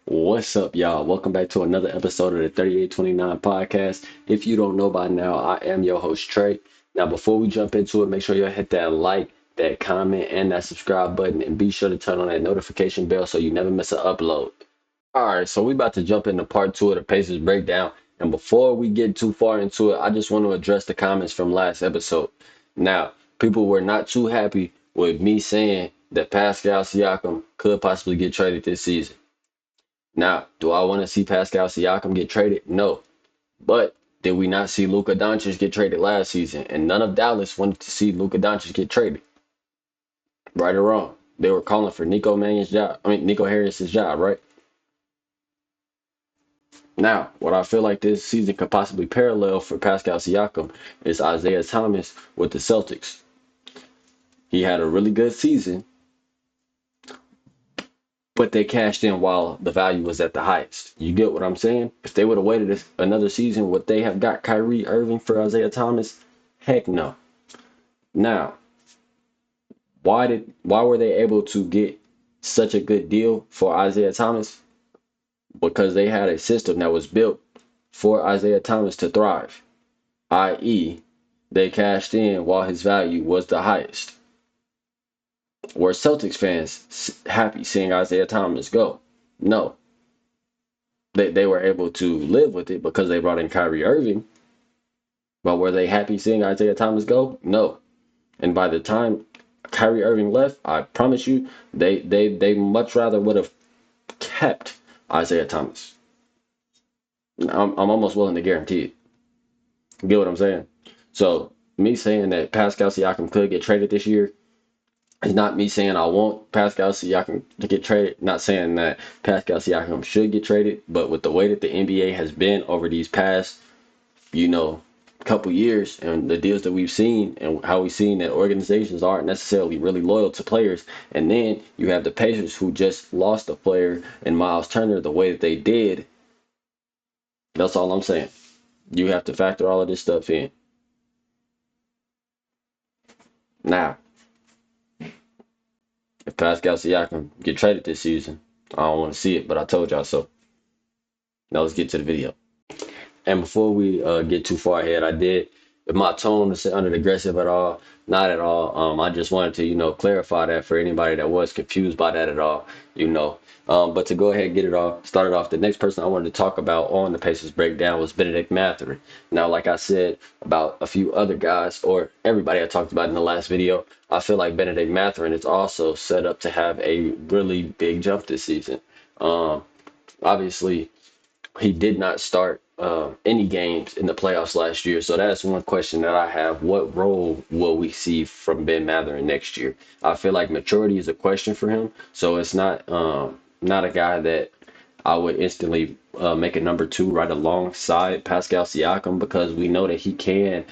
What's up, y'all? Welcome back to another episode of the 3829 podcast. If you don't know by now, I am your host, Trey. Now, before we jump into it, make sure you hit that like, that comment, and that subscribe button, and be sure to turn on that notification bell so you never miss an upload. All right, so we about to jump into part two of the Pacers breakdown. And before we get too far into it, I just want to address the comments from last episode. Now, people were not too happy with me saying that Pascal Siakam could possibly get traded this season. Now, do I want to see Pascal Siakam get traded? No. But did we not see Luka Doncic get traded last season? And none of Dallas wanted to see Luka Doncic get traded. Right or wrong? They were calling for Nico Harris's job, right? Now, what I feel like this season could possibly parallel for Pascal Siakam is Isaiah Thomas with the Celtics. He had a really good season, but they cashed in while the value was at the highest. You get what I'm saying? If they would have waited another season, would they have got Kyrie Irving for Isaiah Thomas? Heck no. Now, why were they able to get such a good deal for Isaiah Thomas? Because they had a system that was built for Isaiah Thomas to thrive, i.e., they cashed in while his value was the highest. Were Celtics fans happy seeing Isaiah Thomas go? No. They were able to live with it because they brought in Kyrie Irving. But were they happy seeing Isaiah Thomas go? No. And by the time Kyrie Irving left, I promise you, they much rather would have kept Isaiah Thomas. I'm almost willing to guarantee it. You get what I'm saying? So me saying that Pascal Siakam could get traded this year is not me saying I want Pascal Siakam to get traded. Not saying that Pascal Siakam should get traded, but with the way that the NBA has been over these past, couple years and the deals that we've seen and how we've seen that organizations aren't necessarily really loyal to players. And then you have the Pacers who just lost a player in Miles Turner the way that they did. That's all I'm saying. You have to factor all of this stuff in. Now, if Pascal Siakam get traded this season, I don't want to see it, but I told y'all so. Now let's get to the video. And before we get too far ahead, if my tone is sounded aggressive at all, not at all. I just wanted to, clarify that for anybody that was confused by that at all, you know. But to go ahead and started off, the next person I wanted to talk about on the Pacers breakdown was Bennedict Mathurin. Now, like I said about a few other guys, or everybody I talked about in the last video, I feel like Bennedict Mathurin is also set up to have a really big jump this season. Obviously, he did not start any games in the playoffs last year. So that's one question that I have. What role will we see from Ben Mathurin next year? I feel like maturity is a question for him. So it's not a guy that I would instantly make a number two right alongside Pascal Siakam because we know that he can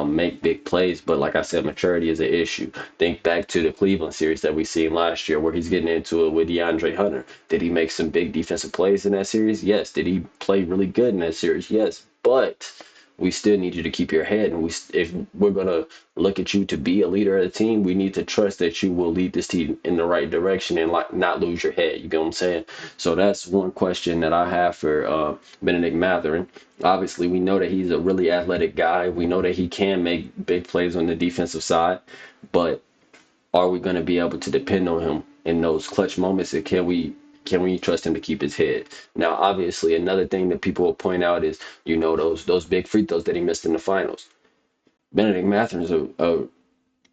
make big plays. But like I said, maturity is an issue. Think back to the Cleveland series that we seen last year where he's getting into it with DeAndre Hunter. Did he make some big defensive plays in that series? Yes. Did he play really good in that series? Yes. But we still need you to keep your head. And if we're going to look at you to be a leader of the team, we need to trust that you will lead this team in the right direction and not lose your head. You get what I'm saying? So that's one question that I have for Bennedict Mathurin. Obviously, we know that he's a really athletic guy. We know that he can make big plays on the defensive side, but are we going to be able to depend on him in those clutch moments? And can we trust him to keep his head? Now, obviously, another thing that people will point out is, those big free throws that he missed in the finals. Bennedict Mathurin is a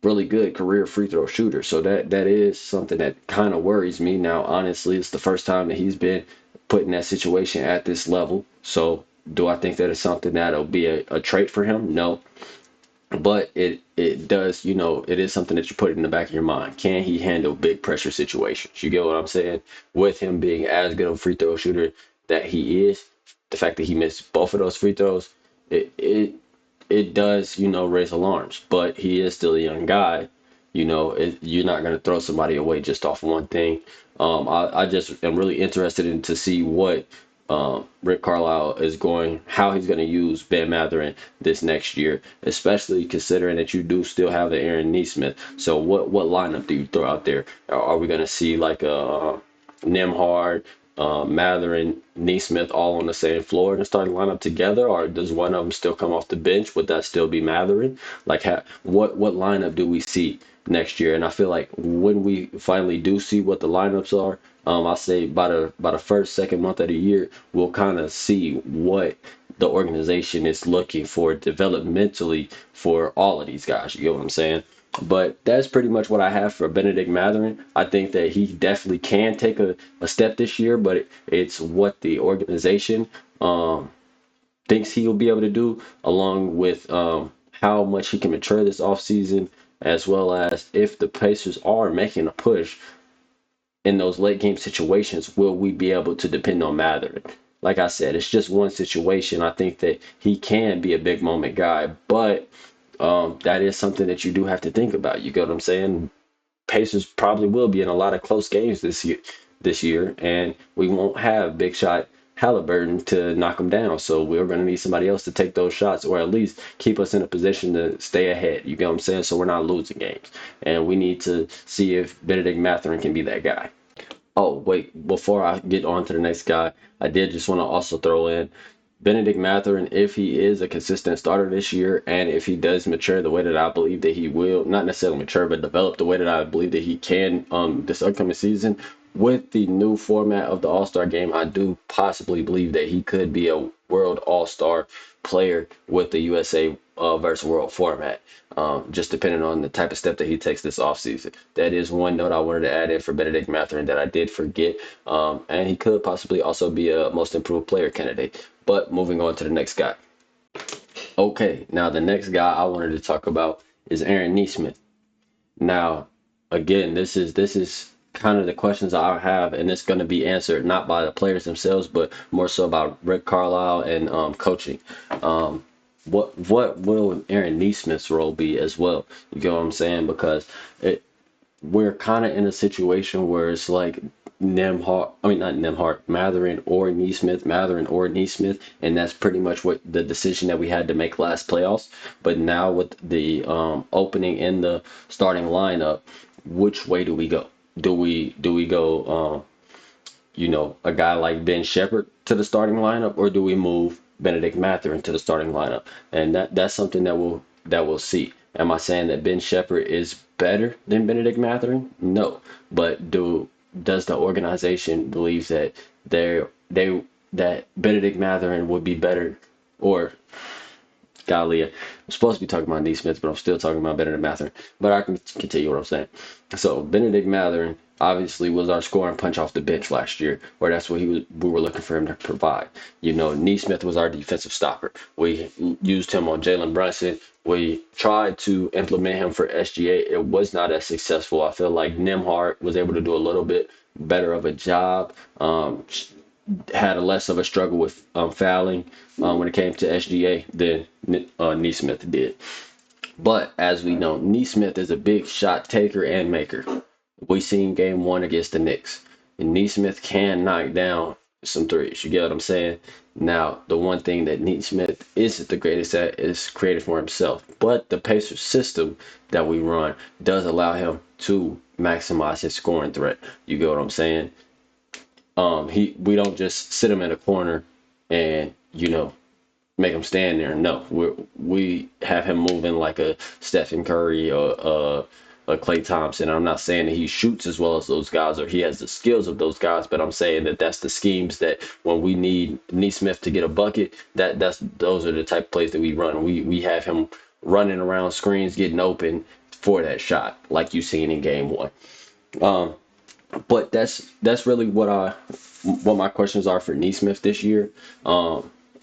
really good career free throw shooter, so that is something that kind of worries me. Now, honestly, it's the first time that he's been put in that situation at this level. So, do I think that is something that'll be a trait for him? No. But it does, it is something that you put in the back of your mind. Can he handle big pressure situations? You get what I'm saying? With him being as good of a free throw shooter that he is, the fact that he missed both of those free throws, it does, raise alarms. But he is still a young guy. You're not going to throw somebody away just off one thing. I just am really interested in to see what Rick Carlisle how he's going to use Ben Mathurin this next year, especially considering that you do still have the Aaron Nesmith. So what lineup do you throw out there? Are we going to see like a Nembhard, Mather and Neesmith all on the same floor in the starting lineup together, or does one of them still come off the bench? Would that still be Matherin? Like, what lineup do we see next year? And I feel like when we finally do see what the lineups are, I say by the first second month of the year, we'll kind of see what the organization is looking for developmentally for all of these guys. You get what I'm saying? But that's pretty much what I have for Benedict Matherin. I think that he definitely can take a step this year, but it's what the organization thinks he'll be able to do, along with how much he can mature this offseason, as well as if the Pacers are making a push in those late game situations, will we be able to depend on Matherin? Like I said, it's just one situation. I think that he can be a big moment guy, but that is something that you do have to think about. You get what I'm saying? Pacers probably will be in a lot of close games this year, and we won't have Big Shot Halliburton to knock them down. So we're going to need somebody else to take those shots, or at least keep us in a position to stay ahead. You get what I'm saying? So we're not losing games, and we need to see if Benedict Matherin can be that guy. Oh, wait, before I get on to the next guy, I did just want to also throw in Benedict Matherin. If he is a consistent starter this year, and if he does mature the way that I believe that he will, not necessarily mature, but develop the way that I believe that he can this upcoming season, with the new format of the All-Star game, I do possibly believe that he could be a World All-Star player with the USA versus World format, just depending on the type of step that he takes this offseason. That is one note I wanted to add in for Benedict Mathurin that I did forget. And he could possibly also be a most improved player candidate. But moving on to the next guy. Okay, now the next guy I wanted to talk about is Aaron Nesmith. Now, again, this is kind of the questions I have, and it's going to be answered not by the players themselves, but more so about Rick Carlisle and coaching. What will Aaron Nesmith's role be as well? You get what I'm saying? Because we're kind of in a situation where it's like Nemhart, I mean not Nemhart, Matherin or Neesmith, and that's pretty much what the decision that we had to make last playoffs. But now with the opening in the starting lineup, which way do we go? Do we go a guy like Ben Shepherd to the starting lineup, or do we move Benedict Matherin to the starting lineup? And that's something that we'll see. Am I saying that Ben Shepherd is better than Benedict Matherin? No. But does the organization believe that they that Benedict Matherin would be better, or golly, I'm supposed to be talking about Nesmith, but I'm still talking about Benedict Matherin. But I can continue what I'm saying. So Benedict Matherin obviously was our scoring punch off the bench last year, or that's what we were looking for him to provide. Nesmith was our defensive stopper. We used him on Jalen Brunson. We tried to implement him for SGA. It was not as successful. I feel like Nembhard was able to do a little bit better of a job. Had a less of a struggle with fouling when it came to SGA than Nesmith did. But as we know, Nesmith is a big shot taker and maker. We seen game one against the Knicks. And Nesmith can knock down some threes. You get what I'm saying? Now, the one thing that Nesmith isn't the greatest at is creating for himself. But the Pacers system that we run does allow him to maximize his scoring threat. You get what I'm saying? We don't just sit him in a corner and make him stand there. No, we have him moving like a Stephen Curry or a Klay Thompson. I'm not saying that he shoots as well as those guys or he has the skills of those guys, but I'm saying that that's the schemes that when we need Nesmith to get a bucket, those are the type of plays that we run. We have him running around screens, getting open for that shot, like you seen in game one. But that's really what my questions are for Nesmith this year.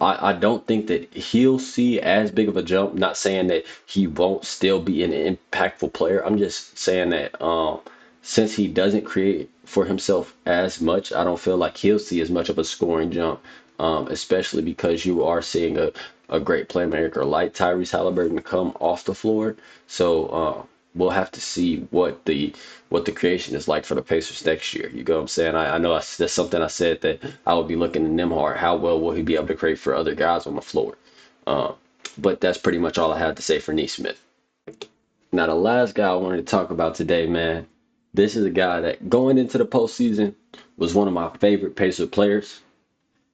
I don't think that he'll see as big of a jump. Not saying that he won't still be an impactful player. I'm just saying that since he doesn't create for himself as much, I don't feel like he'll see as much of a scoring jump, especially because you are seeing a great playmaker like Tyrese Halliburton come off the floor. So we'll have to see what the creation is like for the Pacers next year. You go what I'm saying? I know that's something I said that I would be looking at Nembhard. How well will he be able to create for other guys on the floor? But that's pretty much all I had to say for Nesmith. Now, the last guy I wanted to talk about today, man, this is a guy that going into the postseason, was one of my favorite Pacer players.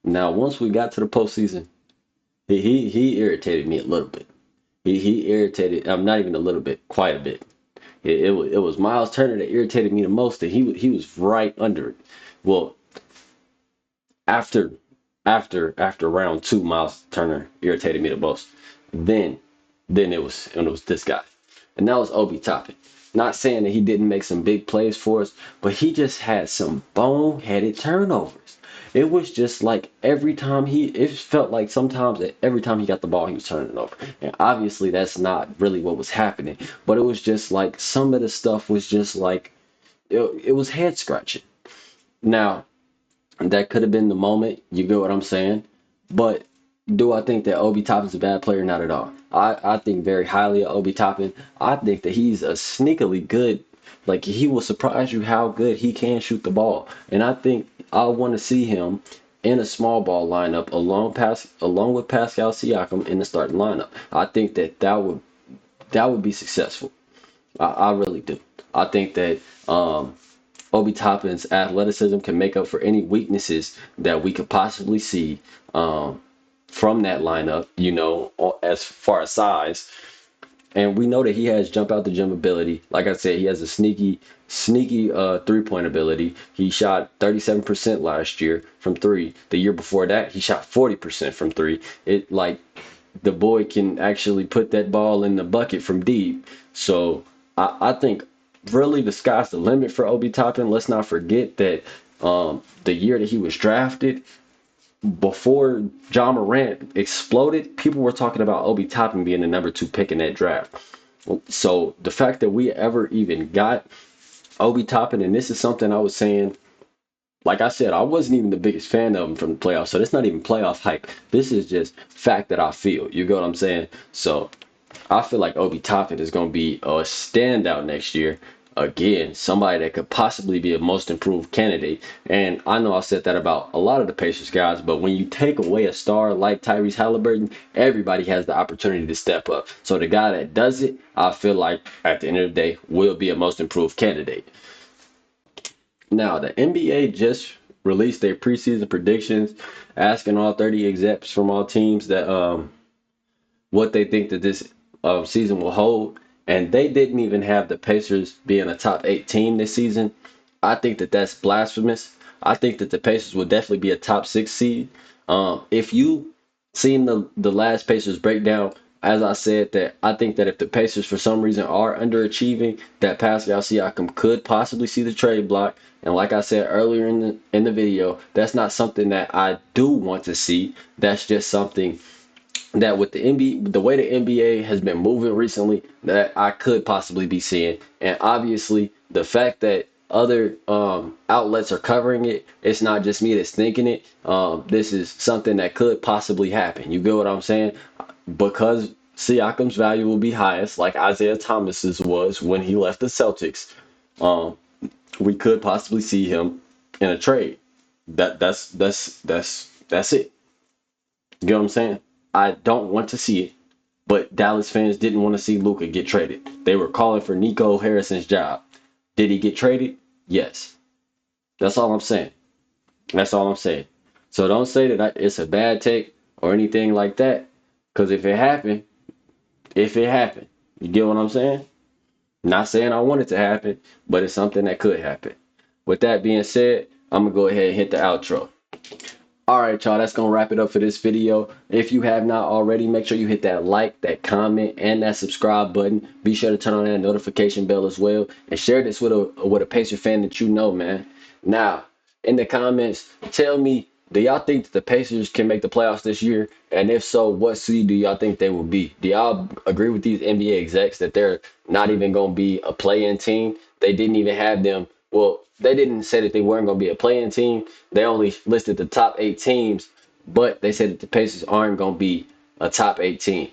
Now, once we got to the postseason, he irritated me a little bit. He irritated. I'm not even a little bit, quite a bit. It was Miles Turner that irritated me the most, and he was right under it. Well, after after round two, Miles Turner irritated me the most. Then it was this guy, and that was Obi Toppin. Not saying that he didn't make some big plays for us, but he just had some boneheaded turnovers. It was just like it felt like sometimes that every time he got the ball, he was turning it over. And obviously, that's not really what was happening. But it was just like some of the stuff was just like it was head scratching. Now, that could have been the moment. You get what I'm saying? But do I think that Obi Toppin's a bad player? Not at all. I think very highly of Obi Toppin. I think that he's a sneakily good. Like he will surprise you how good he can shoot the ball. And I think I want to see him in a small ball lineup along with Pascal Siakam in the starting lineup. I think that would be successful. I really do. I think that Obi Toppin's athleticism can make up for any weaknesses that we could possibly see from that lineup, as far as size. And we know that he has jump out the gym ability. Like I said, he has a sneaky 3-point ability. He shot 37% last year from three. The year before that, he shot 40% from three. It like the boy can actually put that ball in the bucket from deep. So I think really the sky's the limit for Obi Toppin. Let's not forget that the year that he was drafted, before John Morant exploded, people were talking about Obi Toppin being the number 2 pick in that draft. So the fact that we ever even got Obi Toppin, and this is something I was saying, like I said, I wasn't even the biggest fan of him from the playoffs, so it's not even playoff hype. This is just fact that I feel. You get what I'm saying? So I feel like Obi Toppin is going to be a standout next year. Again, somebody that could possibly be a most improved candidate. And I know I said that about a lot of the Pacers guys, but when you take away a star like Tyrese Halliburton, everybody has the opportunity to step up. So the guy that does it, I feel like at the end of the day, will be a most improved candidate. Now, the NBA just released their preseason predictions, asking all 30 execs from all teams that what they think that this season will hold. And they didn't even have the Pacers being a top 8 team this season. I think that that's blasphemous. I think that the Pacers will definitely be a top 6 seed. If you seen the last Pacers breakdown, as I said, that I think that if the Pacers for some reason are underachieving, that Pascal Siakam could possibly see the trade block. And like I said earlier in the video, that's not something that I do want to see. That's just something that with the NBA, the way the NBA has been moving recently, that I could possibly be seeing. And obviously, the fact that other outlets are covering it, it's not just me that's thinking it. This is something that could possibly happen. You get what I'm saying? Because Siakam's value will be highest, like Isaiah Thomas's was when he left the Celtics. Um, we could possibly see him in a trade. That's it. You know what I'm saying? I don't want to see it, but Dallas fans didn't want to see Luka get traded. They were calling for Nico Harrison's job. Did he get traded? Yes. That's all I'm saying. That's all I'm saying. So don't say that it's a bad take or anything like that, because if it happened, you get what I'm saying? Not saying I want it to happen, but it's something that could happen. With that being said, I'm going to go ahead and hit the outro. All right, y'all, that's going to wrap it up for this video. If you have not already, make sure you hit that like, that comment, and that subscribe button. Be sure to turn on that notification bell as well, and share this with a Pacer fan that you know, man. Now, in the comments, tell me, do y'all think that the Pacers can make the playoffs this year? And if so, what seed do y'all think they will be? Do y'all agree with these NBA execs that they're not even going to be a play-in team? They didn't even have them. Well, they didn't say that they weren't going to be a play-in team. They only listed the top 8 teams, but they said that the Pacers aren't going to be a top 8 team.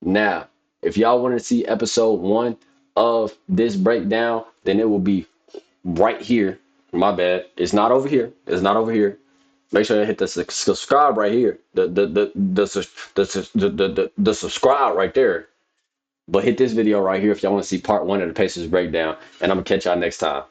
Now, if y'all want to see episode 1 of this breakdown, then it will be right here. My bad. It's not over here. It's not over here. Make sure you hit the subscribe right here. The subscribe right there. But hit this video right here if y'all want to see part 1 of the Pacers breakdown. And I'm going to catch y'all next time.